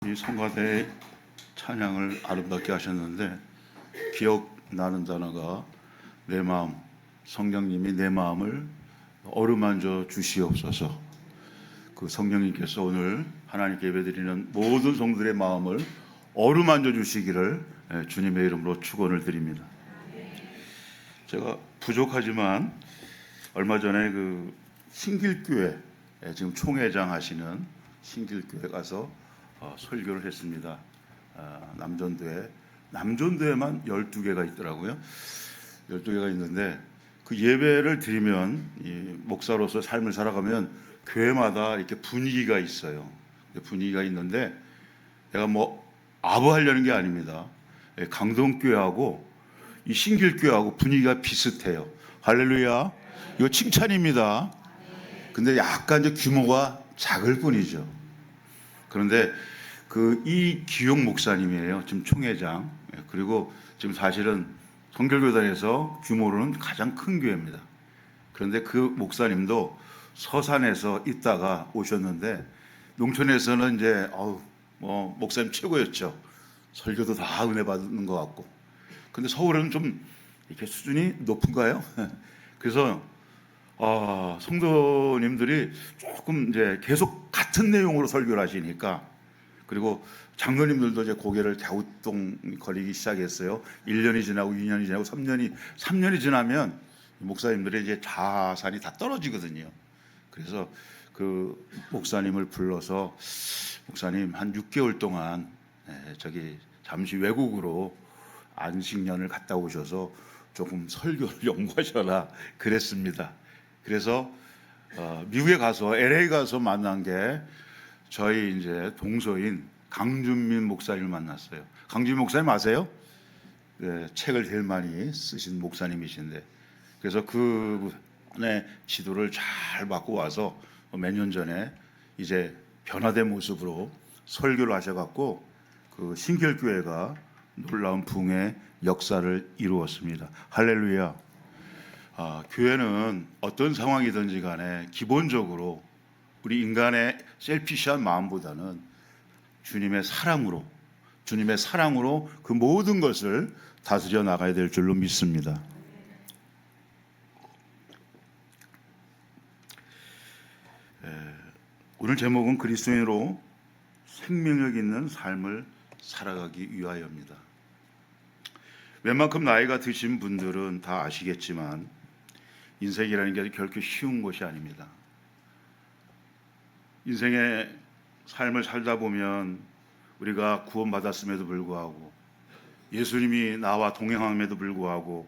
이 성가대 찬양을 아름답게 하셨는데 기억나는 단어가 내 마음, 성령님이 내 마음을 어루만져 주시옵소서. 그 성령님께서 오늘 하나님께 예배드리는 모든 성들의 마음을 어루만져 주시기를 주님의 이름으로 축원을 드립니다. 제가 부족하지만 얼마 전에 그 신길교회 지금 총회장 하시는 신길교회 가서 설교를 했습니다. 남전도에만 12개가 있더라고요. 12개가 있는데 그 예배를 드리면 이 목사로서 삶을 살아가면 교회마다 이렇게 분위기가 있어요. 분위기가 있는데 내가 뭐 아부하려는 게 아닙니다. 강동교회하고 이 신길교회하고 분위기가 비슷해요. 할렐루야. 이거 칭찬입니다. 근데 약간 이제 규모가 작을 뿐이죠. 그런데 그 이기용 목사님이에요. 지금 총회장. 그리고 지금 사실은 성결교단에서 규모로는 가장 큰 교회입니다. 그런데 그 목사님도 서산에서 있다가 오셨는데 농촌에서는 이제 뭐 목사님 최고였죠. 설교도 다 은혜 받는 것 같고. 근데 서울은 좀 이렇게 수준이 높은가요? 그래서 성도님들이 조금 이제 계속 같은 내용으로 설교를 하시니까, 그리고 장로님들도 이제 고개를 갸우뚱거리기 시작했어요. 1년이 지나고 2년이 지나고 3년이 지나면 목사님들의 이제 자산이 다 떨어지거든요. 그래서 그 목사님을 불러서 목사님 한 6개월 동안 저기 잠시 외국으로 안식년을 갔다 오셔서 조금 설교를 연구하셔라 그랬습니다. 그래서 미국에 가서 LA 가서 만난 게 저희 이제 동서인 강준민 목사님을 만났어요. 강준민 목사님 아세요? 네, 책을 제일 많이 쓰신 목사님이신데, 그래서 그분의 지도를 잘 받고 와서 몇 년 전에 이제 변화된 모습으로 설교를 하셔갖고 그 신결교회가 놀라운 부흥의 역사를 이루었습니다. 할렐루야. 교회는 어떤 상황이든지 간에 기본적으로 우리 인간의 셀피시한 마음보다는 주님의 사랑으로 그 모든 것을 다스려 나가야 될 줄로 믿습니다. 오늘 제목은 그리스도인으로 생명력 있는 삶을 살아가기 위하여입니다. 웬만큼 나이가 드신 분들은 다 아시겠지만 인생이라는 게 결코 쉬운 것이 아닙니다. 인생의 삶을 살다 보면 우리가 구원받았음에도 불구하고, 예수님이 나와 동행함에도 불구하고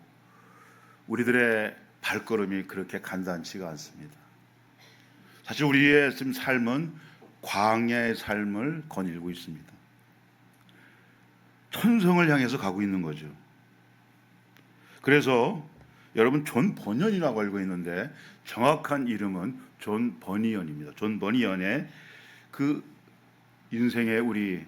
우리들의 발걸음이 그렇게 간단치가 않습니다. 사실 우리의 지금 삶은 광야의 삶을 거닐고 있습니다. 천성을 향해서 가고 있는 거죠. 그래서 여러분 존 버니언이라고 알고 있는데 정확한 이름은 존 버니언입니다. 존 버니언의 그 인생의 우리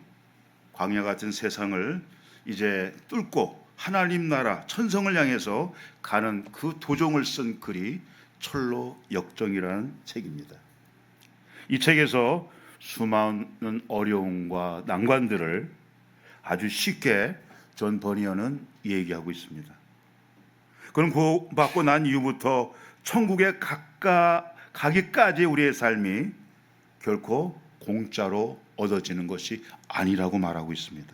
광야 같은 세상을 이제 뚫고 하나님 나라 천성을 향해서 가는 그 도종을 쓴 글이 철로 역정이라는 책입니다. 이 책에서 수많은 어려움과 난관들을 아주 쉽게 존 버니언은 얘기하고 있습니다. 그럼 구원받고 난 이후부터 천국에 가기까지 우리의 삶이 결코 공짜로 얻어지는 것이 아니라고 말하고 있습니다.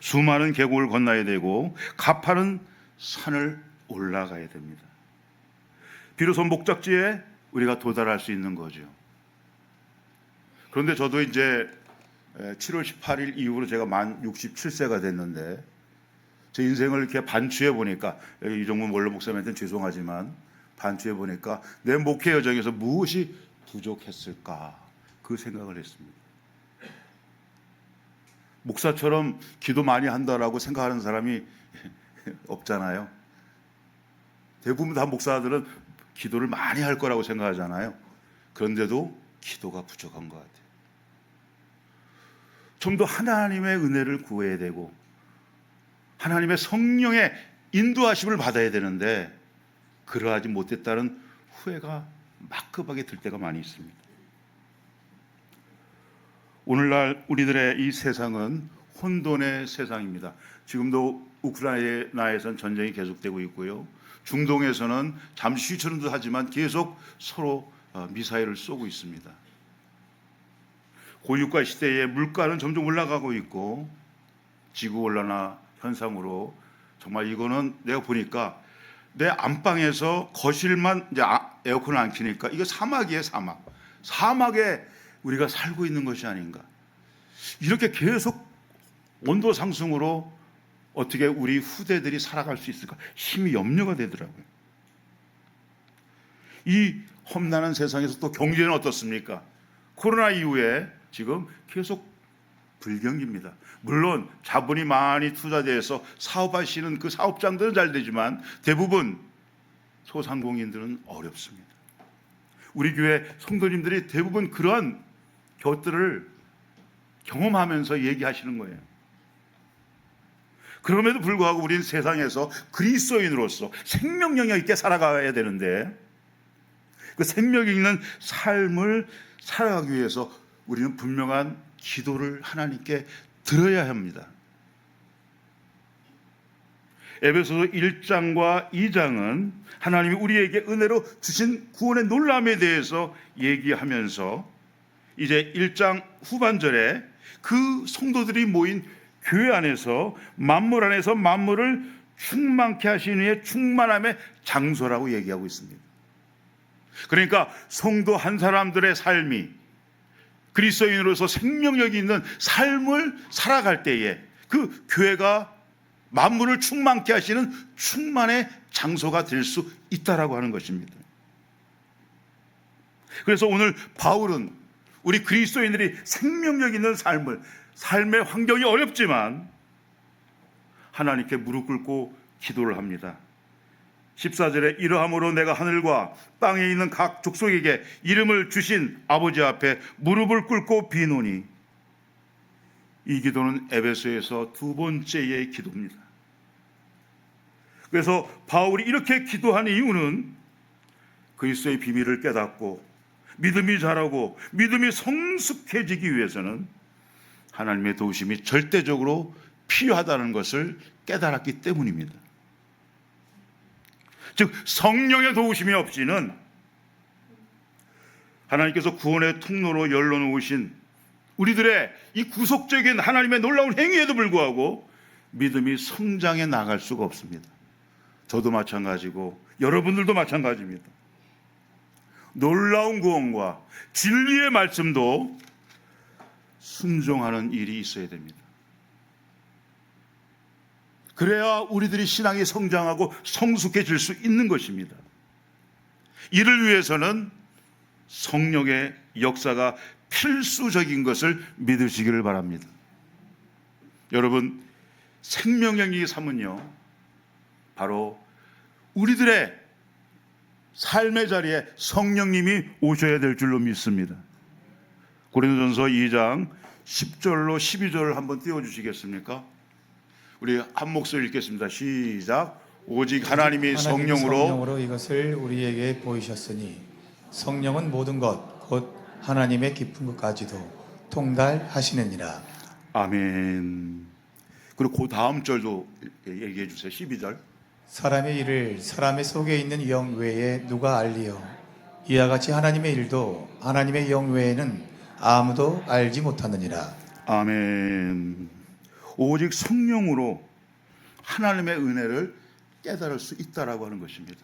수많은 계곡을 건너야 되고 가파른 산을 올라가야 됩니다. 비로소 목적지에 우리가 도달할 수 있는 거죠. 그런데 저도 이제 7월 18일 이후로 제가 만 67세가 됐는데 제 인생을 이렇게 반추해 보니까, 여기 이종문 원로 목사님한테는 죄송하지만 반추해 보니까 내 목회 여정에서 무엇이 부족했을까 그 생각을 했습니다. 목사처럼 기도 많이 한다라고 생각하는 사람이 없잖아요. 대부분 다 목사들은 기도를 많이 할 거라고 생각하잖아요. 그런데도 기도가 부족한 것 같아요. 좀 더 하나님의 은혜를 구해야 되고 하나님의 성령의 인도하심을 받아야 되는데 그러하지 못했다는 후회가 막급하게 들 때가 많이 있습니다. 오늘날 우리들의 이 세상은 혼돈의 세상입니다. 지금도 우크라이나에선 전쟁이 계속되고 있고요. 중동에서는 잠시 휴전도 하지만 계속 서로 미사일을 쏘고 있습니다. 고유가 시대에 물가는 점점 올라가고 있고 지구온난화 현상으로 정말 이거는 내가 보니까 내 안방에서 거실만 이제 에어컨을 안 켜니까 이거 사막이에요. 사막에 우리가 살고 있는 것이 아닌가. 이렇게 계속 온도 상승으로 어떻게 우리 후대들이 살아갈 수 있을까 심히 염려가 되더라고요. 이 험난한 세상에서 또 경제는 어떻습니까? 코로나 이후에 지금 계속 불경기입니다. 물론 자본이 많이 투자돼서 사업하시는 그 사업장들은 잘 되지만 대부분 소상공인들은 어렵습니다. 우리 교회 성도님들이 대부분 그러한 것들을 경험하면서 얘기하시는 거예요. 그럼에도 불구하고 우리는 세상에서 그리스도인으로서 생명력 있게 살아가야 되는데 그 생명 있는 삶을 살아가기 위해서 우리는 분명한 기도를 하나님께 드려야 합니다. 에베소서 1장과 2장은 하나님이 우리에게 은혜로 주신 구원의 놀람에 대해서 얘기하면서 이제 1장 후반절에 그 성도들이 모인 교회 안에서 만물 안에서 만물을 충만케 하신 이의 충만함의 장소라고 얘기하고 있습니다. 그러니까 성도 한 사람들의 삶이 그리스도인으로서 생명력이 있는 삶을 살아갈 때에 그 교회가 만물을 충만케 하시는 충만의 장소가 될 수 있다라고 하는 것입니다. 그래서 오늘 바울은 우리 그리스도인들이 생명력 있는 삶의 환경이 어렵지만 하나님께 무릎 꿇고 기도를 합니다. 14절에 이러함으로 내가 하늘과 땅에 있는 각 족속에게 이름을 주신 아버지 앞에 무릎을 꿇고 비노니. 이 기도는 에베소에서 두 번째의 기도입니다. 그래서 바울이 이렇게 기도한 이유는 그리스도의 비밀을 깨닫고 믿음이 자라고 믿음이 성숙해지기 위해서는 하나님의 도우심이 절대적으로 필요하다는 것을 깨달았기 때문입니다. 즉 성령의 도우심이 없이는 하나님께서 구원의 통로로 열어놓으신 우리들의 이 구속적인 하나님의 놀라운 행위에도 불구하고 믿음이 성장해 나갈 수가 없습니다. 저도 마찬가지고 여러분들도 마찬가지입니다. 놀라운 구원과 진리의 말씀도 순종하는 일이 있어야 됩니다. 그래야 우리들이 신앙이 성장하고 성숙해질 수 있는 것입니다. 이를 위해서는 성령의 역사가 필수적인 것을 믿으시기를 바랍니다. 여러분, 생명력의 삶은요, 바로 우리들의 삶의 자리에 성령님이 오셔야 될 줄로 믿습니다. 고린도전서 2장 10절로 12절을 한번 띄워주시겠습니까? 우리 한 목소리 읽겠습니다. 시작. 오직 하나님이 성령으로 이것을 우리에게 보이셨으니 성령은 모든 것 곧 하나님의 깊은 것까지도 통달하시느니라. 아멘. 그리고 그 다음 절도 얘기해 주세요. 12절. 사람의 일을 사람의 속에 있는 영 외에 누가 알리요? 이와 같이 하나님의 일도 하나님의 영 외에는 아무도 알지 못하느니라. 아멘. 오직 성령으로 하나님의 은혜를 깨달을 수 있다라고 하는 것입니다.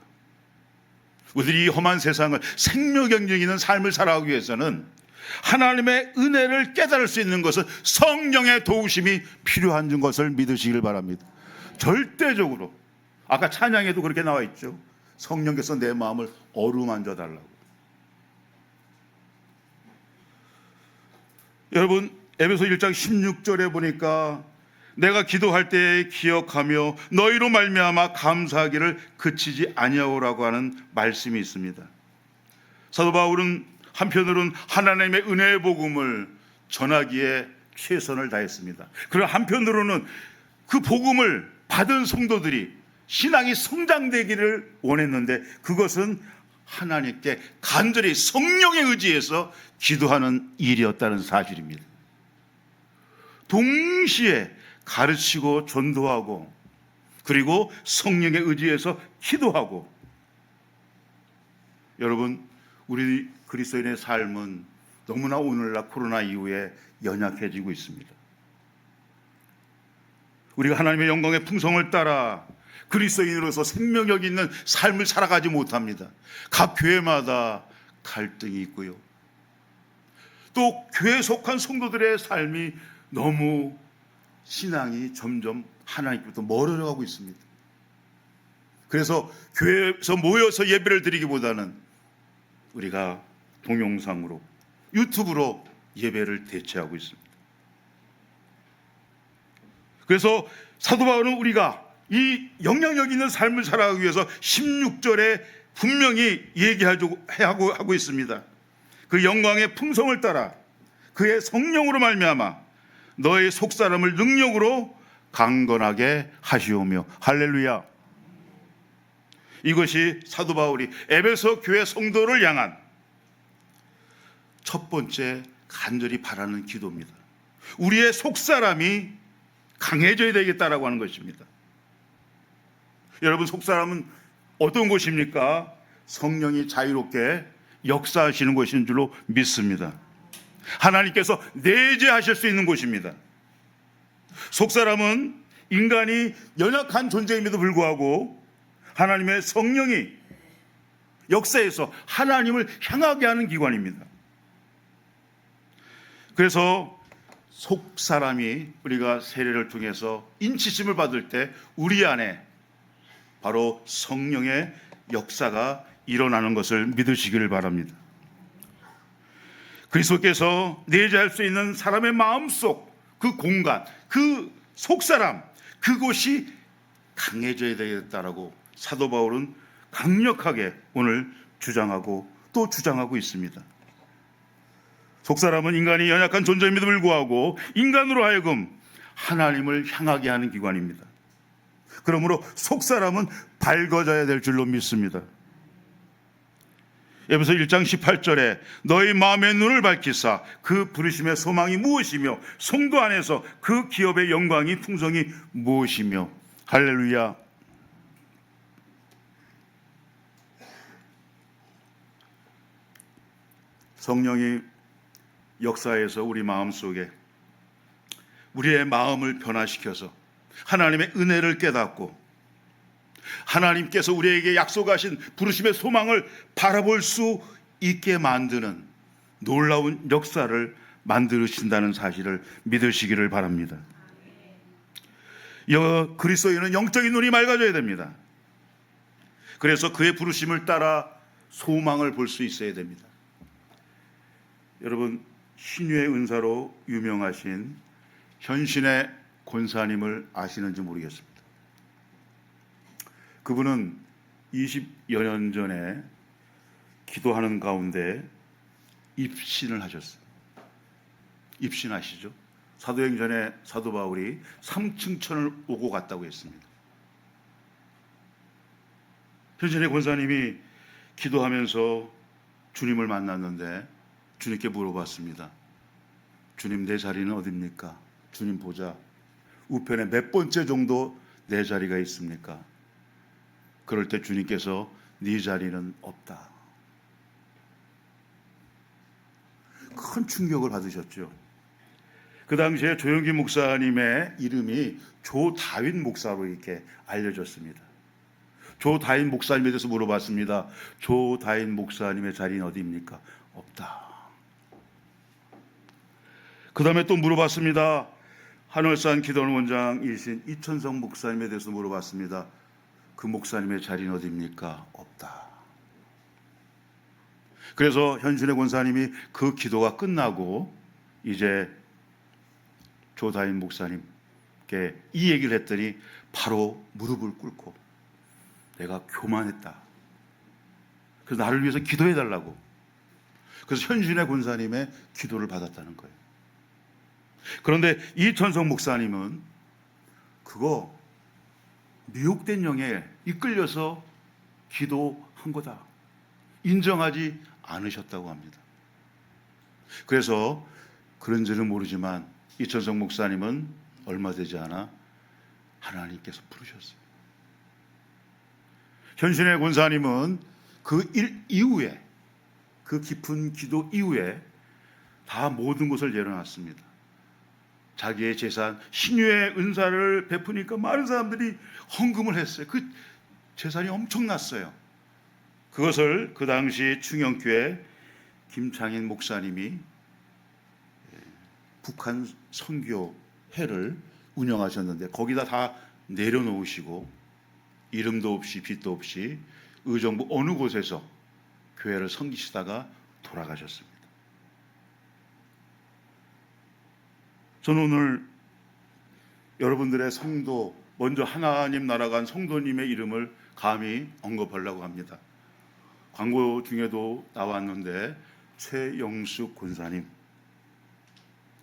우리들이 이 험한 세상을 생명력 있는 삶을 살아가기 위해서는 하나님의 은혜를 깨달을 수 있는 것은 성령의 도우심이 필요한 것을 믿으시길 바랍니다. 절대적으로 아까 찬양에도 그렇게 나와 있죠. 성령께서 내 마음을 어루만져 달라고. 여러분, 에베소 1장 16절에 보니까 내가 기도할 때 기억하며 너희로 말미암아 감사하기를 그치지 아니하오라고 하는 말씀이 있습니다. 사도 바울은 한편으로는 하나님의 은혜의 복음을 전하기에 최선을 다했습니다. 그리고 한편으로는 그 복음을 받은 성도들이 신앙이 성장되기를 원했는데 그것은 하나님께 간절히 성령에 의지해서 기도하는 일이었다는 사실입니다. 동시에 가르치고 전도하고 그리고 성령의 의지에서 기도하고. 여러분, 우리 그리스도인의 삶은 너무나 오늘날 코로나 이후에 연약해지고 있습니다. 우리가 하나님의 영광의 풍성을 따라 그리스도인으로서 생명력 있는 삶을 살아가지 못합니다. 각 교회마다 갈등이 있고요. 또 교회에 속한 성도들의 삶이 너무 신앙이 점점 하나님께부터 멀어져 가고 있습니다. 그래서 교회에서 모여서 예배를 드리기보다는 우리가 동영상으로 유튜브로 예배를 대체하고 있습니다. 그래서 사도 바울은 우리가 이 영향력 있는 삶을 살아가기 위해서 16절에 분명히 얘기하고 있습니다. 그 영광의 풍성을 따라 그의 성령으로 말미암아 너의 속사람을 능력으로 강건하게 하시오며. 할렐루야. 이것이 사도 바울이 에베소 교회 성도를 향한 첫 번째 간절히 바라는 기도입니다. 우리의 속사람이 강해져야 되겠다라고 하는 것입니다. 여러분, 속사람은 어떤 것입니까? 성령이 자유롭게 역사하시는 것인 줄로 믿습니다. 하나님께서 내재하실 수 있는 곳입니다. 속사람은 인간이 연약한 존재임에도 불구하고 하나님의 성령이 역사에서 하나님을 향하게 하는 기관입니다. 그래서 속사람이 우리가 세례를 통해서 인치심을 받을 때 우리 안에 바로 성령의 역사가 일어나는 것을 믿으시기를 바랍니다. 그리스도께서 내재할 수 있는 사람의 마음속 그 공간, 그 속사람, 그곳이 강해져야 되겠다라고 사도 바울은 강력하게 오늘 주장하고 또 주장하고 있습니다. 속사람은 인간이 연약한 존재임에도 불구하고 인간으로 하여금 하나님을 향하게 하는 기관입니다. 그러므로 속사람은 밝아져야 될 줄로 믿습니다. 에베소 1장 18절에 너희 마음의 눈을 밝히사 그 부르심의 소망이 무엇이며 성도 안에서 그 기업의 영광이 풍성이 무엇이며. 할렐루야. 성령이 역사에서 우리 마음속에 우리의 마음을 변화시켜서 하나님의 은혜를 깨닫고 하나님께서 우리에게 약속하신 부르심의 소망을 바라볼 수 있게 만드는 놀라운 역사를 만드신다는 사실을 믿으시기를 바랍니다. 그리스도인은 영적인 눈이 맑아져야 됩니다. 그래서 그의 부르심을 따라 소망을 볼 수 있어야 됩니다. 여러분, 신유의 은사로 유명하신 현신의 권사님을 아시는지 모르겠습니다. 그분은 20여 년 전에 기도하는 가운데 입신을 하셨어요. 입신하시죠? 사도행전에 사도 바울이 3층 천을 오고 갔다고 했습니다. 현신의 권사님이 기도하면서 주님을 만났는데 주님께 물어봤습니다. 주님, 내 자리는 어디입니까? 주님 보자. 우편에 몇 번째 정도 내 자리가 있습니까? 그럴 때 주님께서 네 자리는 없다. 큰 충격을 받으셨죠. 그 당시에 조영기 목사님의 이름이 조다윈 목사로 이렇게 알려졌습니다. 조다윈 목사님에 대해서 물어봤습니다. 조다윈 목사님의 자리는 어디입니까? 없다. 그 다음에 또 물어봤습니다. 한월산 기도원 원장이신 이천성 목사님에 대해서 물어봤습니다. 그 목사님의 자리는 어디입니까? 없다. 그래서 현신의 권사님이 그 기도가 끝나고 이제 조다인 목사님께 이 얘기를 했더니 바로 무릎을 꿇고 내가 교만했다. 그래서 나를 위해서 기도해달라고. 그래서 현신의 권사님의 기도를 받았다는 거예요. 그런데 이천성 목사님은 그거 미혹된 영에 이끌려서 기도한 거다. 인정하지 않으셨다고 합니다. 그래서 그런지는 모르지만 이천성 목사님은 얼마 되지 않아 하나님께서 부르셨어요. 현신의 권사님은 그 일 이후에, 그 깊은 기도 이후에 다 모든 것을 내려놨습니다. 자기의 재산, 신유의 은사를 베푸니까 많은 사람들이 헌금을 했어요. 그 재산이 엄청났어요. 그것을 그 당시 충영교회 김창인 목사님이 북한 선교회를 운영하셨는데 거기다 다 내려놓으시고 이름도 없이 빚도 없이 의정부 어느 곳에서 교회를 섬기시다가 돌아가셨습니다. 저는 오늘 여러분들의 성도, 먼저 하나님 나라 간 성도님의 이름을 감히 언급하려고 합니다. 광고 중에도 나왔는데 최영숙 권사님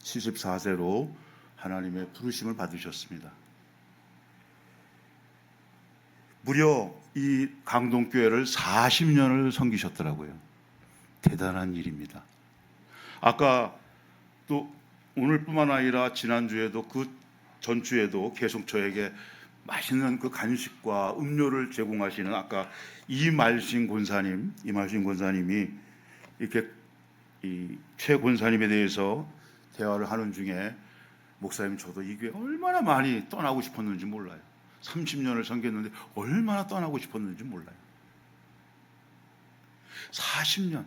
74세로 하나님의 부르심을 받으셨습니다. 무려 이 강동교회를 40년을 섬기셨더라고요. 대단한 일입니다. 아까 또 오늘뿐만 아니라 지난주에도 그 전주에도 계속 저에게 맛있는 그 간식과 음료를 제공하시는 아까 이말신 권사님이 이렇게 이 최 권사님에 대해서 대화를 하는 중에 목사님 저도 이 교회 얼마나 많이 떠나고 싶었는지 몰라요. 30년을 섬겼는데 얼마나 떠나고 싶었는지 몰라요. 40년.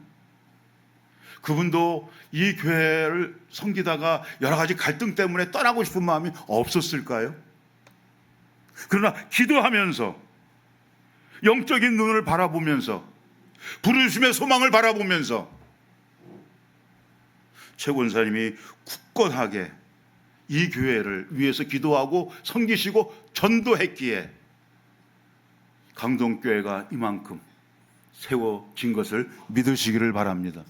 그분도 이 교회를 섬기다가 여러 가지 갈등 때문에 떠나고 싶은 마음이 없었을까요? 그러나 기도하면서 영적인 눈을 바라보면서 부르심의 소망을 바라보면서 최 권사님이 굳건하게 이 교회를 위해서 기도하고 섬기시고 전도했기에 강동교회가 이만큼 세워진 것을 믿으시기를 바랍니다.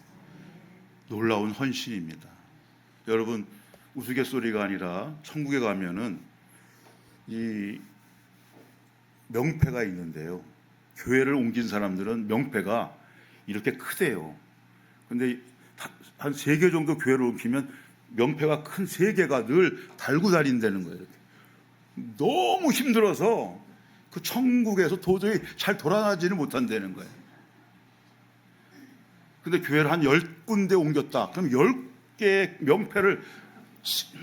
놀라운 헌신입니다. 여러분, 우스갯소리가 아니라 천국에 가면은 이 명패가 있는데요. 교회를 옮긴 사람들은 명패가 이렇게 크대요. 근데 한 3개 정도 교회를 옮기면 명패가 큰 3개가 늘 달고 다닌다는 거예요. 이렇게. 너무 힘들어서 그 천국에서 도저히 잘 돌아가지는 못한다는 거예요. 근데 교회를 한 10군데 옮겼다. 그럼 10개의 명패를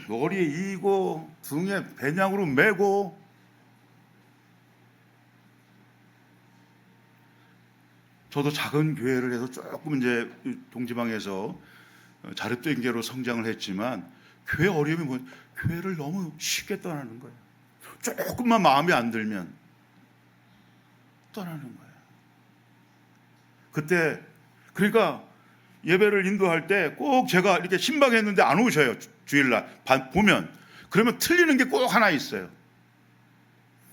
머리에 이고 등에 배냥으로 메고 저도 작은 교회를 해서 조금 이제 동지방에서 자립된 성장을 했지만 교회 어려움이 뭐냐? 교회를 너무 쉽게 떠나는 거예요. 조금만 마음에 안 들면 떠나는 거예요. 그때 그러니까 예배를 인도할 때 꼭 제가 이렇게 신방했는데 안 오셔요. 주일날 보면 그러면 틀리는 게 꼭 하나 있어요.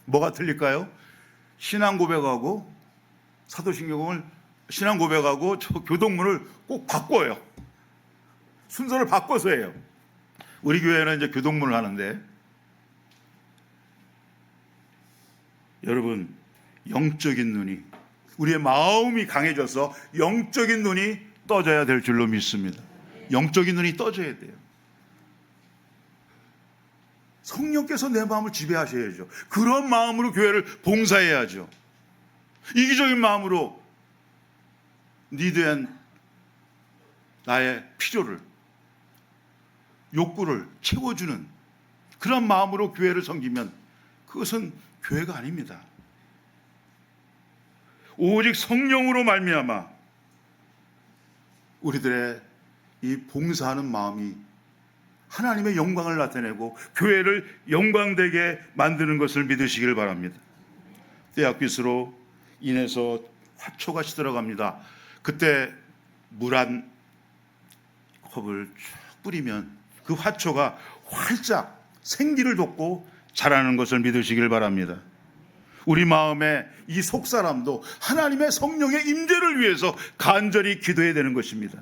뭐가 틀릴까요? 신앙 고백하고 사도신경을 신앙 고백하고 저 교동문을 꼭 바꿔요. 순서를 바꿔서 해요. 우리 교회는 이제 교동문을 하는데 여러분 영적인 눈이 우리의 마음이 강해져서 영적인 눈이 떠져야 될 줄로 믿습니다. 영적인 눈이 떠져야 돼요. 성령께서 내 마음을 지배하셔야죠. 그런 마음으로 교회를 봉사해야죠. 이기적인 마음으로 니드한 나의 필요를 욕구를 채워주는 그런 마음으로 교회를 섬기면 그것은 교회가 아닙니다. 오직 성령으로 말미암아 우리들의 이 봉사하는 마음이 하나님의 영광을 나타내고 교회를 영광되게 만드는 것을 믿으시길 바랍니다. 때약빛으로 인해서 화초가 시들어갑니다. 그때 물 한 컵을 쭉 뿌리면 그 화초가 활짝 생기를 돋고 자라는 것을 믿으시길 바랍니다. 우리 마음의 이 속사람도 하나님의 성령의 임재를 위해서 간절히 기도해야 되는 것입니다.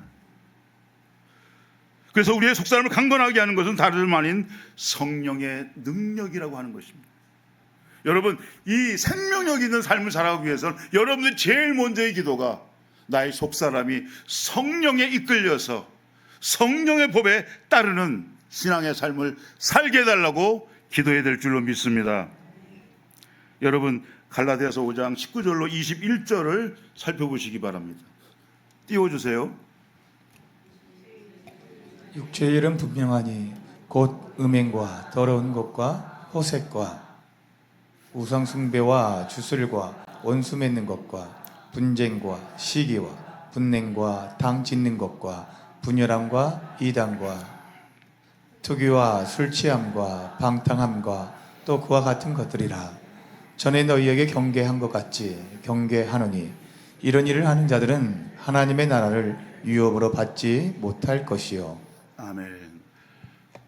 그래서 우리의 속사람을 강건하게 하는 것은 다름 아닌 성령의 능력이라고 하는 것입니다. 여러분, 이 생명력 있는 삶을 살아가기 위해서는 여러분들 제일 먼저의 기도가 나의 속사람이 성령에 이끌려서 성령의 법에 따르는 신앙의 삶을 살게 해달라고 기도해야 될 줄로 믿습니다. 여러분, 갈라디아서 5장 19절로 21절을 살펴보시기 바랍니다. 띄워주세요. 육체의 일은 분명하니 곧 음행과 더러운 것과 호색과 우상숭배와 주술과 원수 맺는 것과 분쟁과 시기와 분냉과 당 짓는 것과 분열함과 이단과 투기와 술취함과 방탕함과 또 그와 같은 것들이라. 전에 너희에게 경계한 것 같이 경계하노니 이런 일을 하는 자들은 하나님의 나라를 유업으로 받지 못할 것이요. 아멘.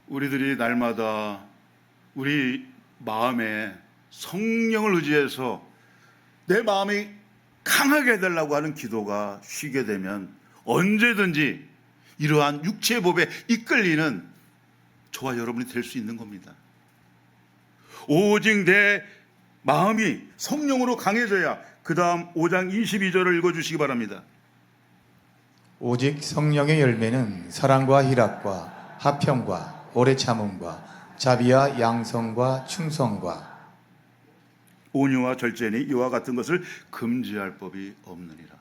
우리들이 날마다 우리 마음에 성령을 의지해서 내 마음이 강하게 해달라고 하는 기도가 쉬게 되면 언제든지 이러한 육체의 법에 이끌리는 저와 여러분이 될 수 있는 겁니다. 오직 내 마음이 성령으로 강해져야. 그 다음 5장 22절을 읽어주시기 바랍니다. 오직 성령의 열매는 사랑과 희락과 화평과 오래 참음과 자비와 양성과 충성과 온유와 절제니 이와 같은 것을 금지할 법이 없느니라.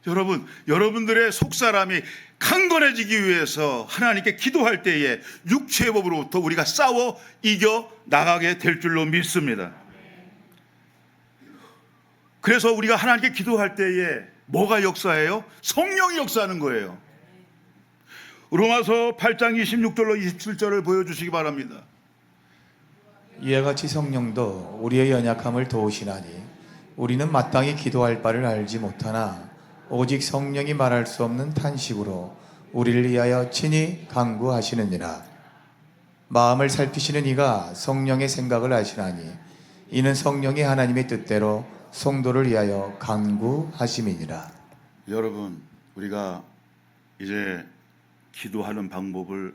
여러분, 여러분들의 속사람이 강건해지기 위해서 하나님께 기도할 때에 육체의 법으로부터 우리가 싸워 이겨 나가게 될 줄로 믿습니다. 그래서 우리가 하나님께 기도할 때에 뭐가 역사해요? 성령이 역사하는 거예요. 로마서 8장 26절로 27절을 보여주시기 바랍니다. 이와 같이 성령도 우리의 연약함을 도우시나니 우리는 마땅히 기도할 바를 알지 못하나 오직 성령이 말할 수 없는 탄식으로 우리를 위하여 친히 간구하시느니라. 마음을 살피시는 이가 성령의 생각을 아시나니 이는 성령이 하나님의 뜻대로 성도를 위하여 간구하심이니라. 여러분, 우리가 이제 기도하는 방법을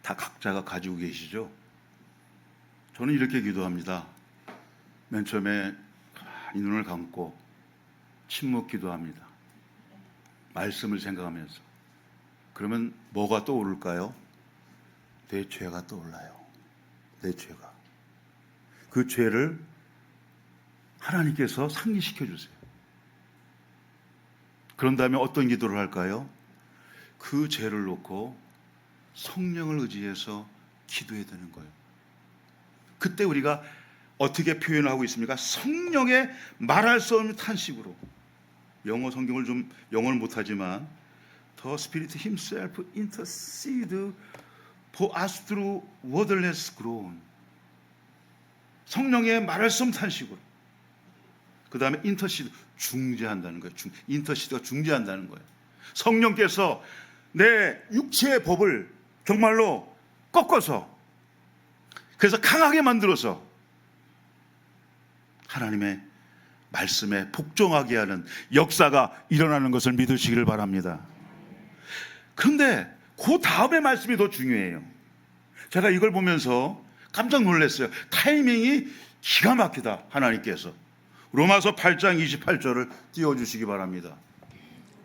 다 각자가 가지고 계시죠? 저는 이렇게 기도합니다. 맨 처음에 이 눈을 감고 침묵 기도합니다. 말씀을 생각하면서. 그러면 뭐가 떠오를까요? 내 죄가 떠올라요. 내 죄가. 그 죄를 하나님께서 상기시켜 주세요. 그런 다음에 어떤 기도를 할까요? 그 죄를 놓고 성령을 의지해서 기도해야 되는 거예요. 그때 우리가 어떻게 표현하고 있습니까? 성령의 말할 수 없는 탄식으로. 영어 성경을 좀 영어를 못하지만 The Spirit Himself intercede for us through wordless groan. 성령의 말할 수 없는 탄식으로. 그 다음에 인터시드, 중재한다는 거예요. 인터시드가 중재한다는 거예요. 성령께서 내 육체의 법을 정말로 꺾어서, 그래서 강하게 만들어서 하나님의 말씀에 복종하게 하는 역사가 일어나는 것을 믿으시기를 바랍니다. 그런데 그 다음에 말씀이 더 중요해요. 제가 이걸 보면서 깜짝 놀랐어요. 타이밍이 기가 막히다. 하나님께서 로마서 8장 28절을 띄워주시기 바랍니다.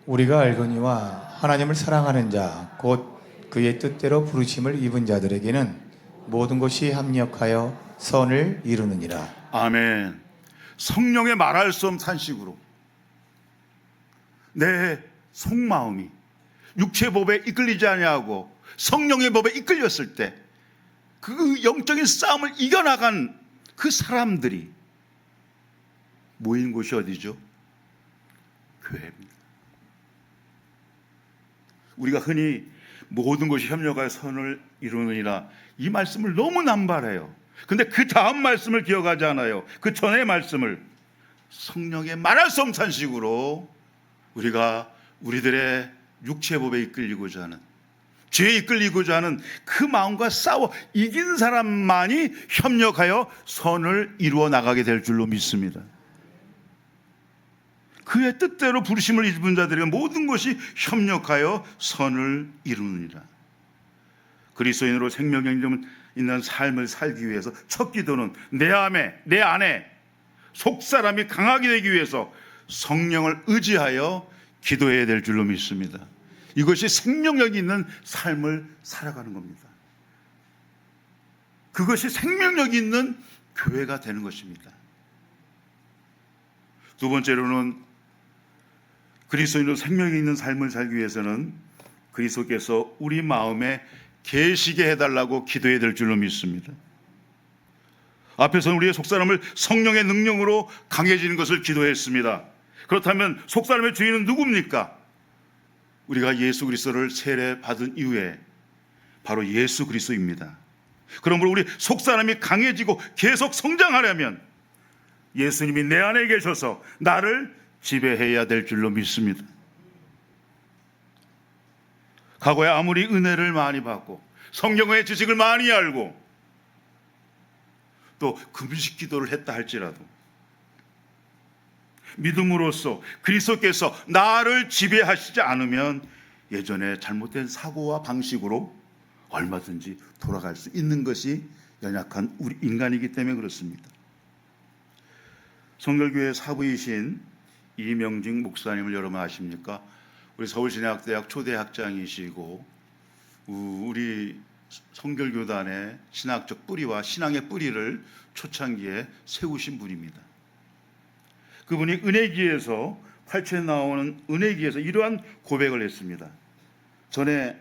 우리가 알거니와 하나님을 사랑하는 자 곧 그의 뜻대로 부르심을 입은 자들에게는 모든 것이 합력하여 선을 이루느니라. 아멘. 성령의 말할 수 없는 탄식으로 내 속마음이 육체 법에 이끌리지 아니하고 성령의 법에 이끌렸을 때 그 영적인 싸움을 이겨나간 그 사람들이 모인 곳이 어디죠? 교회입니다. 우리가 흔히 모든 것이 협력하여 선을 이루느니라 이 말씀을 너무 남발해요. 근데 그 다음 말씀을 기억하지 않아요. 그 전의 말씀을 성령의 말할 수 없는 탄식으로 우리가 우리들의 육체법에 이끌리고자 하는, 죄에 이끌리고자 하는 그 마음과 싸워 이긴 사람만이 협력하여 선을 이루어 나가게 될 줄로 믿습니다. 그의 뜻대로 부르심을 입은 자들에게 모든 것이 협력하여 선을 이루느니라. 그리스도인으로 생명력 있는 삶을 살기 위해서 첫 기도는 내 안에 속사람이 강하게 되기 위해서 성령을 의지하여 기도해야 될 줄로 믿습니다. 이것이 생명력 있는 삶을 살아가는 겁니다. 그것이 생명력 있는 교회가 되는 것입니다. 두 번째로는 그리스도인으로 생명이 있는 삶을 살기 위해서는 그리스도께서 우리 마음에 계시게 해달라고 기도해야 될 줄로 믿습니다. 앞에서는 우리의 속사람을 성령의 능력으로 강해지는 것을 기도했습니다. 그렇다면 속사람의 주인은 누굽니까? 우리가 예수 그리스도를 세례 받은 이후에 바로 예수 그리스도입니다. 그러므로 우리 속사람이 강해지고 계속 성장하려면 예수님이 내 안에 계셔서 나를 지배해야 될 줄로 믿습니다. 과거에 아무리 은혜를 많이 받고 성경의 지식을 많이 알고 또 금식 기도를 했다 할지라도 믿음으로써 그리스도께서 나를 지배하시지 않으면 예전에 잘못된 사고와 방식으로 얼마든지 돌아갈 수 있는 것이 연약한 우리 인간이기 때문에 그렇습니다. 성결교회 사부이신 이명직 목사님을 여러분 아십니까? 우리 서울신학대학 초대학장이시고 우리 성결교단의 신학적 뿌리와 신앙의 뿌리를 초창기에 세우신 분입니다. 그분이 은혜기에서 8초에 나오는 은혜기에서 이러한 고백을 했습니다. 전에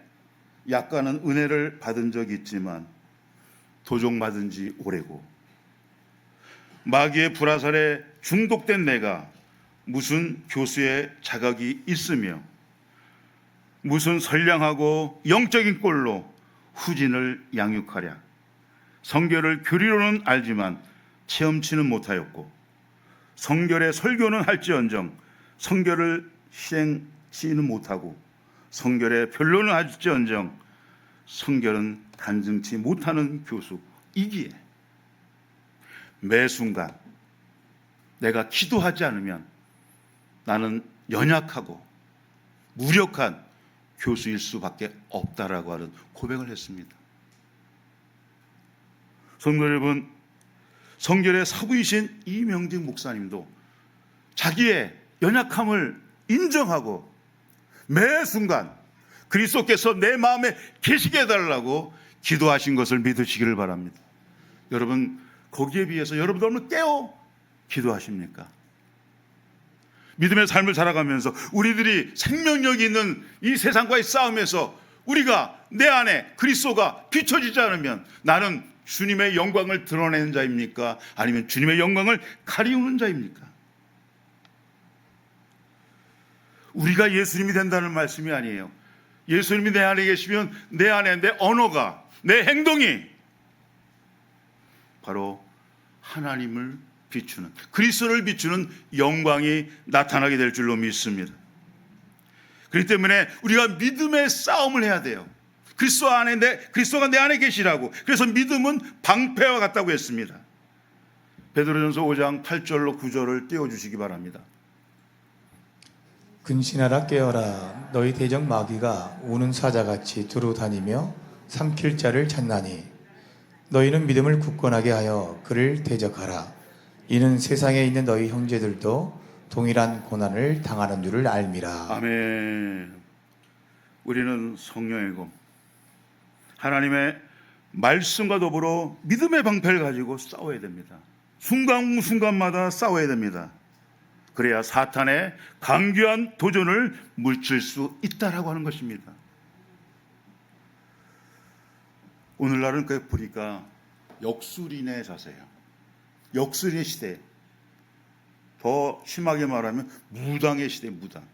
약간은 은혜를 받은 적이 있지만 도종받은 지 오래고 마귀의 불화살에 중독된 내가 무슨 교수의 자격이 있으며 무슨 선량하고 영적인 꼴로 후진을 양육하랴. 성결을 교리로는 알지만 체험치는 못하였고 성결의 설교는 할지언정 성결을 시행치는 못하고 성결의 변론은 할지언정 성결은 간증치 못하는 교수이기에 매 순간 내가 기도하지 않으면 나는 연약하고 무력한 교수일 수밖에 없다라고 하는 고백을 했습니다. 성도 여러분, 성결의 사부이신 이명직 목사님도 자기의 연약함을 인정하고 매 순간 그리스도께서 내 마음에 계시게 해달라고 기도하신 것을 믿으시기를 바랍니다. 여러분, 거기에 비해서 여러분 너무 깨어 기도하십니까? 믿음의 삶을 살아가면서 우리들이 생명력이 있는 이 세상과의 싸움에서 우리가 내 안에 그리스도가 비춰지지 않으면 나는 주님의 영광을 드러내는 자입니까? 아니면 주님의 영광을 가리우는 자입니까? 우리가 예수님이 된다는 말씀이 아니에요. 예수님이 내 안에 계시면 내 안에 내 언어가, 내 행동이 바로 하나님을 비추는, 그리스도를 비추는 영광이 나타나게 될 줄로 믿습니다. 그렇기 때문에 우리가 믿음의 싸움을 해야 돼요. 그리스도가 내 안에 계시라고. 그래서 믿음은 방패와 같다고 했습니다. 베드로전서 5장 8절로 9절을 띄워주시기 바랍니다. 근신하라 깨어라. 너희 대적 마귀가 우는 사자같이 두루 다니며 삼킬 자를 찾나니 너희는 믿음을 굳건하게 하여 그를 대적하라. 이는 세상에 있는 너희 형제들도 동일한 고난을 당하는 줄을 알미라. 아멘. 우리는 성령의 검, 하나님의 말씀과 더불어 믿음의 방패를 가지고 싸워야 됩니다. 순간순간마다 싸워야 됩니다. 그래야 사탄의 강교한 도전을 물칠 수 있다라고 하는 것입니다. 오늘날은 보니까 역술인의 자세예요. 역술인의 시대. 더 심하게 말하면 무당의 시대, 무당.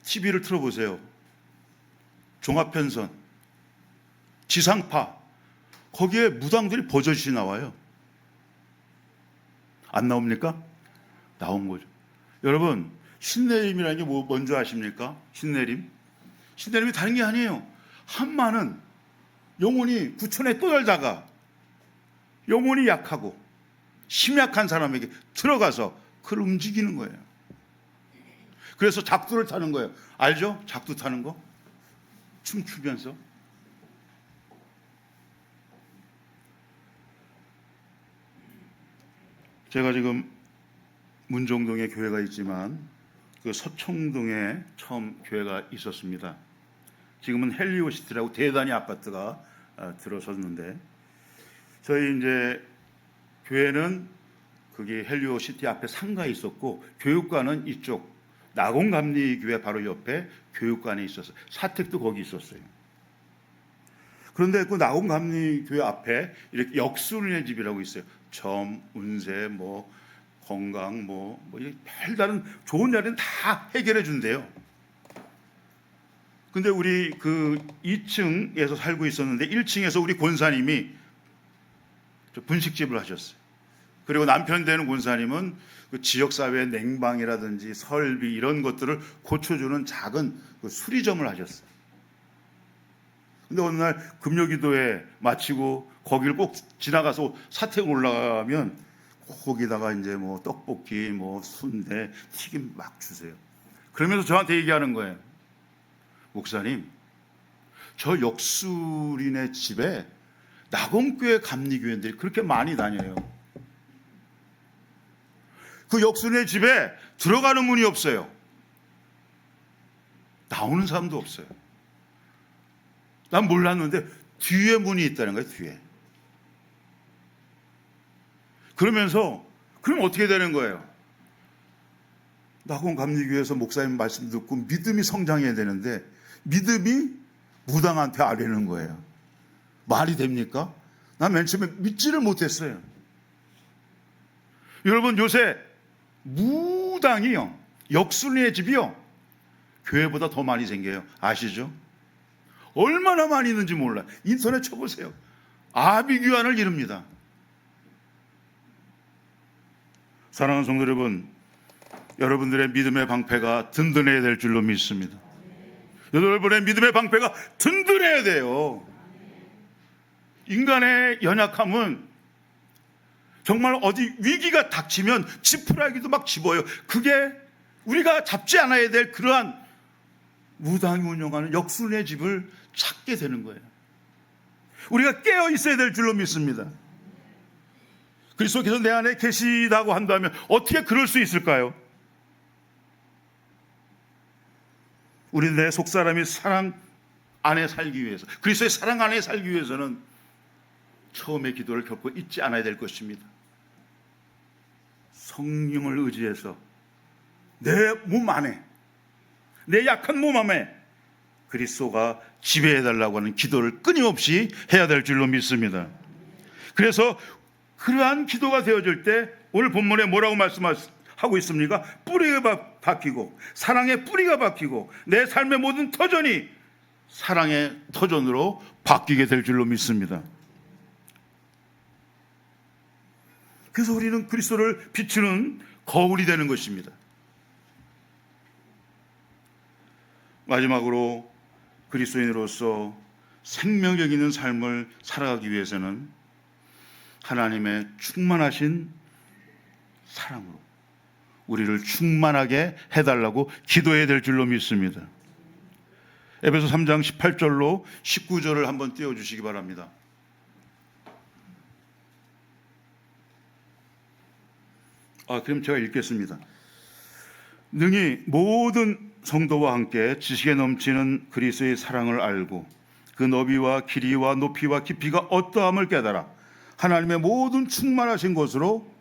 TV를 틀어보세요. 종합편선, 지상파, 거기에 무당들이 버젓이 나와요. 안 나옵니까? 나온 거죠. 여러분, 신내림이라는 게 뭔지 아십니까? 신내림? 신내림이 다른 게 아니에요. 한마는 영혼이 부천에 떠돌다가 영혼이 약하고 심약한 사람에게 들어가서 그를 움직이는 거예요. 그래서 작두를 타는 거예요. 알죠? 작두 타는 거? 춤추면서. 제가 지금 문정동에 교회가 있지만 그 서청동에 처음 교회가 있었습니다. 지금은 헬리오시티라고 대단히 아파트가 들어섰는데, 저희 이제 교회는 거기 헬리오시티 앞에 상가에 있었고, 교육관은 이쪽 나공감리교회 바로 옆에 교육관에 있었어요. 사택도 거기 있었어요. 그런데 그 나공감리교회 앞에 이렇게 역순의 집이라고 있어요. 점, 운세, 뭐 건강, 뭐 별다른 좋은 자리는 다 해결해 준대요. 근데 우리 그 2층에서 살고 있었는데 1층에서 우리 권사님이 분식집을 하셨어요. 그리고 남편 되는 권사님은 그 지역사회 냉방이라든지 설비 이런 것들을 고쳐주는 작은 그 수리점을 하셨어요. 근데 어느 날 금요기도회 마치고 거기를 꼭 지나가서 사택 올라가면 거기다가 이제 뭐 떡볶이, 뭐 순대, 튀김 막 주세요. 그러면서 저한테 얘기하는 거예요. 목사님, 저 역술인의 집에 낙원교회 감리교회들이 그렇게 많이 다녀요. 그 역술인의 집에 들어가는 문이 없어요. 나오는 사람도 없어요. 난 몰랐는데 뒤에 문이 있다는 거예요. 뒤에. 그러면서 그럼 어떻게 되는 거예요? 낙원 감리교회에서 목사님 말씀 듣고 믿음이 성장해야 되는데 믿음이 무당한테 아뢰는 거예요. 말이 됩니까? 난 맨 처음에 믿지를 못했어요. 여러분, 요새 무당이요, 역순리의 집이요, 교회보다 더 많이 생겨요. 아시죠? 얼마나 많이 있는지 몰라요. 인터넷 쳐보세요. 아비규환을 이룹니다. 사랑하는 성도 여러분, 여러분들의 믿음의 방패가 든든해야 될 줄로 믿습니다. 여러분의 믿음의 방패가 든든해야 돼요. 인간의 연약함은 정말 어디 위기가 닥치면 지푸라기도 막 집어요. 그게 우리가 잡지 않아야 될 그러한 무당이 운영하는 역순의 집을 찾게 되는 거예요. 우리가 깨어 있어야 될 줄로 믿습니다. 그리스도께서 내 안에 계시다고 한다면 어떻게 그럴 수 있을까요? 우리 내 속사람이 사랑 안에 살기 위해서, 그리스도의 사랑 안에 살기 위해서는 처음의 기도를 겪고 잊지 않아야 될 것입니다. 성령을 의지해서 내 몸 안에, 내 약한 몸 안에 그리스도가 지배해달라고 하는 기도를 끊임없이 해야 될 줄로 믿습니다. 그래서 그러한 기도가 되어질 때 오늘 본문에 뭐라고 말씀하고 있습니까? 뿌리가 박히고, 사랑의 뿌리가 박히고 내 삶의 모든 터전이 사랑의 터전으로 바뀌게 될 줄로 믿습니다. 그래서 우리는 그리스도를 비추는 거울이 되는 것입니다. 마지막으로 그리스도인으로서 생명력 있는 삶을 살아가기 위해서는 하나님의 충만하신 사랑으로 우리를 충만하게 해달라고 기도해야 될 줄로 믿습니다. 에베소 3장 18절로 19절을 한번 띄워주시기 바랍니다. 그럼 제가 읽겠습니다. 능히 모든 성도와 함께 지식에 넘치는 그리스도의 사랑을 알고 그 너비와 길이와 높이와 깊이가 어떠함을 깨달아 하나님의 모든 충만하신 것으로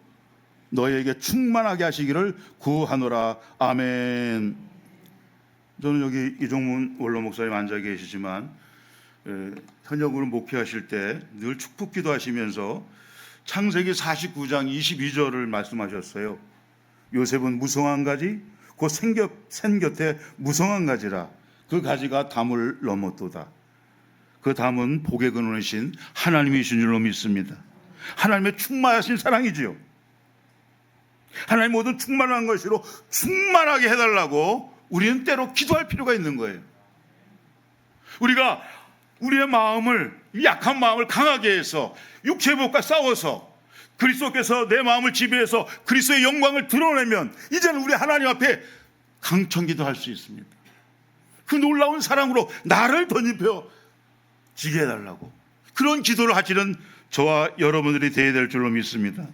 너희에게 충만하게 하시기를 구하노라. 아멘. 저는 여기 이종문 원로 목사님 앉아 계시지만 현역으로 목회하실 때 늘 축복 기도하시면서 창세기 49장 22절을 말씀하셨어요. 요셉은 무성한 가지 곧 센 곁에 무성한 가지라. 그 가지가 담을 넘었도다. 그 담은 복의 근원이신 하나님이신 줄로 믿습니다. 하나님의 충만하신 사랑이지요. 하나님 모든 충만한 것으로 충만하게 해달라고 우리는 때로 기도할 필요가 있는 거예요. 우리가 우리의 마음을, 약한 마음을 강하게 해서 육체의 법과 싸워서 그리스도께서 내 마음을 지배해서 그리스도의 영광을 드러내면 이제는 우리 하나님 앞에 강청기도 할 수 있습니다. 그 놀라운 사랑으로 나를 덧입혀 지게 해달라고 그런 기도를 하시는 저와 여러분들이 되어야 될 줄로 믿습니다.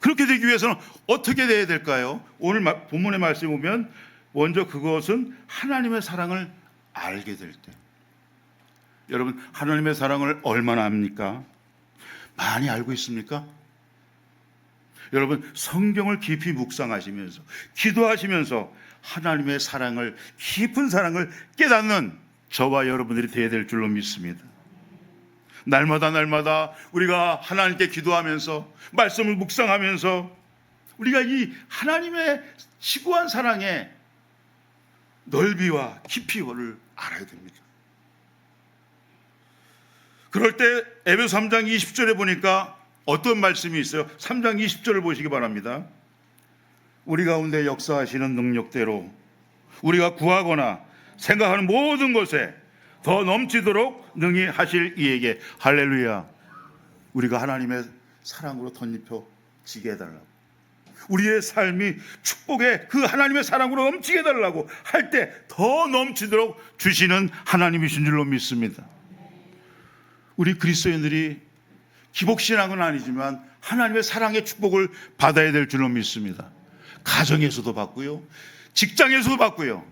그렇게 되기 위해서는 어떻게 돼야 될까요? 오늘 본문의 말씀에 보면 먼저 그것은 하나님의 사랑을 알게 될 때. 여러분, 하나님의 사랑을 얼마나 압니까? 많이 알고 있습니까? 여러분, 성경을 깊이 묵상하시면서 기도하시면서 하나님의 사랑을, 깊은 사랑을 깨닫는 저와 여러분들이 되어야 될 줄로 믿습니다. 날마다 우리가 하나님께 기도하면서 말씀을 묵상하면서 우리가 이 하나님의 지구한 사랑의 넓이와 깊이를 알아야 됩니다. 그럴 때 에베소 3장 20절에 보니까 어떤 말씀이 있어요? 3장 20절을 보시기 바랍니다. 우리 가운데 역사하시는 능력대로 우리가 구하거나 생각하는 모든 것에 더 넘치도록 능히 하실 이에게 할렐루야. 우리가 하나님의 사랑으로 덧입혀지게 해달라고, 우리의 삶이 축복의 그 하나님의 사랑으로 넘치게 해달라고 할 때 더 넘치도록 주시는 하나님이신 줄로 믿습니다. 우리 그리스도인들이 기복신앙은 아니지만 하나님의 사랑의 축복을 받아야 될 줄로 믿습니다. 가정에서도 받고요, 직장에서도 받고요,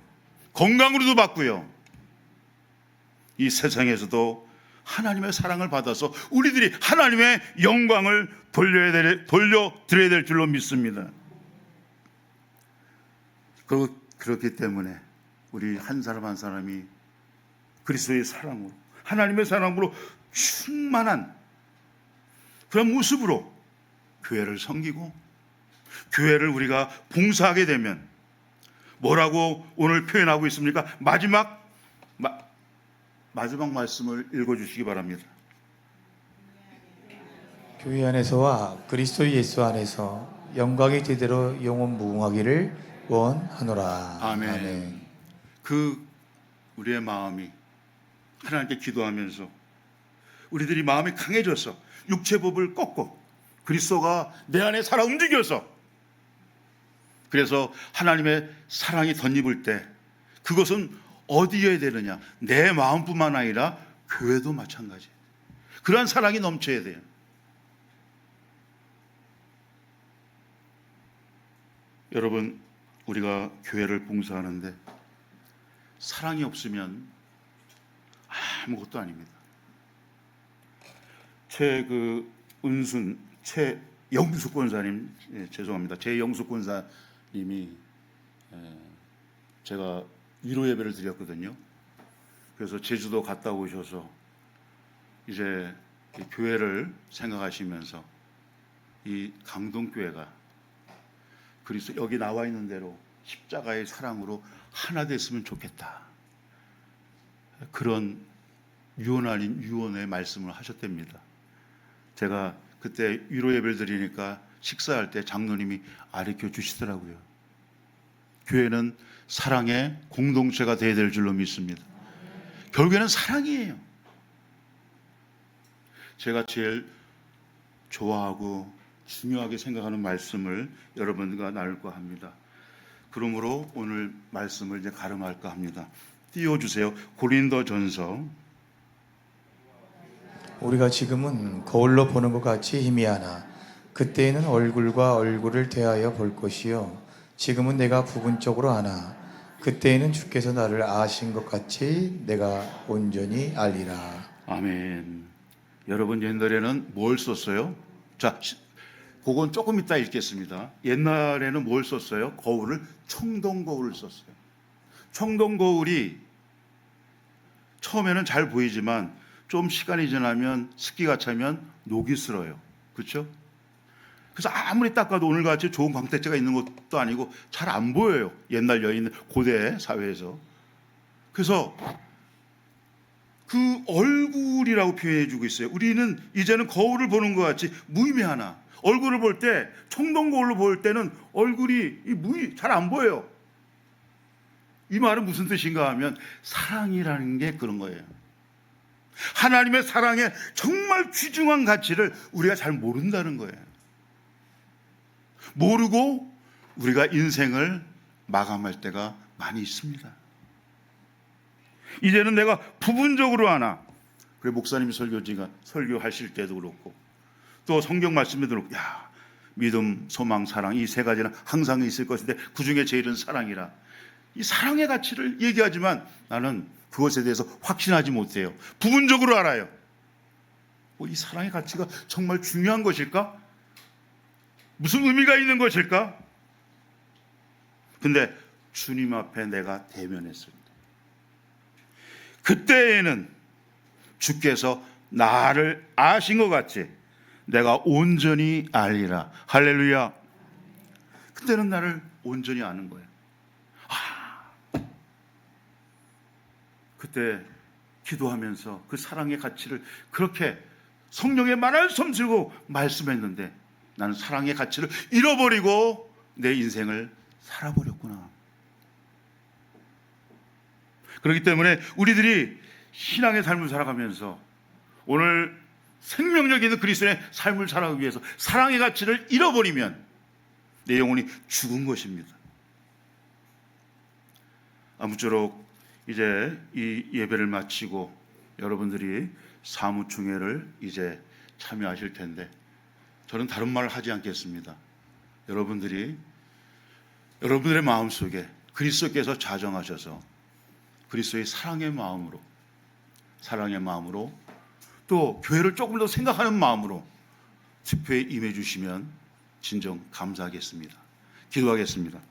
건강으로도 받고요, 이 세상에서도 하나님의 사랑을 받아서 우리들이 하나님의 영광을 돌려드려야 될 줄로 믿습니다. 그렇기 때문에 우리 한 사람 한 사람이 그리스도의 사랑으로, 하나님의 사랑으로 충만한 그런 모습으로 교회를 섬기고 교회를 우리가 봉사하게 되면 뭐라고 오늘 표현하고 있습니까? 마지막 말씀을 읽어주시기 바랍니다. 교회 안에서와 그리스도 예수 안에서 영광이 제대로 영원 무궁하기를 원하노라. 아멘. 그 우리의 마음이 하나님께 기도하면서 우리들이 마음이 강해져서 육체법을 꺾고 그리스도가 내 안에 살아 움직여서, 그래서 하나님의 사랑이 덧입을 때 그것은 어디에 되느냐? 내 마음뿐만 아니라 교회도 마찬가지예요. 그러한 사랑이 넘쳐야 돼요. 여러분, 우리가 교회를 봉사하는데 사랑이 없으면 아무것도 아닙니다. 최영숙 권사님, 죄송합니다. 최영숙 권사님이 제가 위로 예배를 드렸거든요. 그래서 제주도 갔다 오셔서 이제 교회를 생각하시면서 이 강동교회가 그리스도 여기 나와 있는 대로 십자가의 사랑으로 하나 됐으면 좋겠다, 그런 유언 아닌 유언의 말씀을 하셨답니다. 제가 그때 위로 예배를 드리니까 식사할 때 장로님이 가르쳐 주시더라고요. 교회는 사랑의 공동체가 되어야 될 줄로 믿습니다. 결국에는 사랑이에요. 제가 제일 좋아하고 중요하게 생각하는 말씀을 여러분과 나눌까 합니다. 그러므로 오늘 말씀을 이제 가름할까 합니다. 띄워주세요. 고린도전서. 우리가 지금은 거울로 보는 것 같이 희미하나 그때에는 얼굴과 얼굴을 대하여 볼 것이요 지금은 내가 부분적으로 아나 그때에는 주께서 나를 아신 것 같이 내가 온전히 알리라. 아멘. 여러분, 옛날에는 뭘 썼어요? 자, 그건 조금 이따 읽겠습니다. 옛날에는 뭘 썼어요? 거울을, 청동거울을 썼어요. 청동거울이 처음에는 잘 보이지만 좀 시간이 지나면, 습기가 차면 녹이 슬어요. 그렇죠? 그래서 아무리 닦아도 오늘같이 좋은 광택제가 있는 것도 아니고 잘 안 보여요. 옛날 여인, 고대 사회에서. 그래서 그 얼굴이라고 표현해주고 있어요. 우리는 이제는 거울을 보는 것 같이 무의미하나, 얼굴을 볼 때, 청동거울로 볼 때는 얼굴이 잘 안 보여요. 이 말은 무슨 뜻인가 하면 사랑이라는 게 그런 거예요. 하나님의 사랑의 정말 귀중한 가치를 우리가 잘 모른다는 거예요. 모르고 우리가 인생을 마감할 때가 많이 있습니다. 이제는 내가 부분적으로 하나, 그래 목사님이 설교하실 때도 그렇고 또 성경 말씀에도 그렇고, 믿음, 소망, 사랑 이 세 가지는 항상 있을 것인데 그 중에 제일은 사랑이라. 이 사랑의 가치를 얘기하지만 나는 그것에 대해서 확신하지 못해요. 부분적으로 알아요. 이 사랑의 가치가 정말 중요한 것일까? 무슨 의미가 있는 것일까? 근데 주님 앞에 내가 대면했을 때 그때에는 주께서 나를 아신 것 같이 내가 온전히 알리라. 할렐루야. 그때는 나를 온전히 아는 거예요. 그때 기도하면서 그 사랑의 가치를 그렇게 성령의 말할 수 없고 말씀했는데 나는 사랑의 가치를 잃어버리고 내 인생을 살아버렸구나. 그렇기 때문에 우리들이 신앙의 삶을 살아가면서 오늘 생명력 있는 그리스도의 삶을 살아가기 위해서 사랑의 가치를 잃어버리면 내 영혼이 죽은 것입니다. 아무쪼록 이제 이 예배를 마치고 여러분들이 사무총회를 이제 참여하실 텐데 저는 다른 말을 하지 않겠습니다. 여러분들이 여러분들의 마음속에 그리스도께서 자정하셔서 그리스도의 사랑의 마음으로 또 교회를 조금 더 생각하는 마음으로 집회에 임해 주시면 진정 감사하겠습니다. 기도하겠습니다.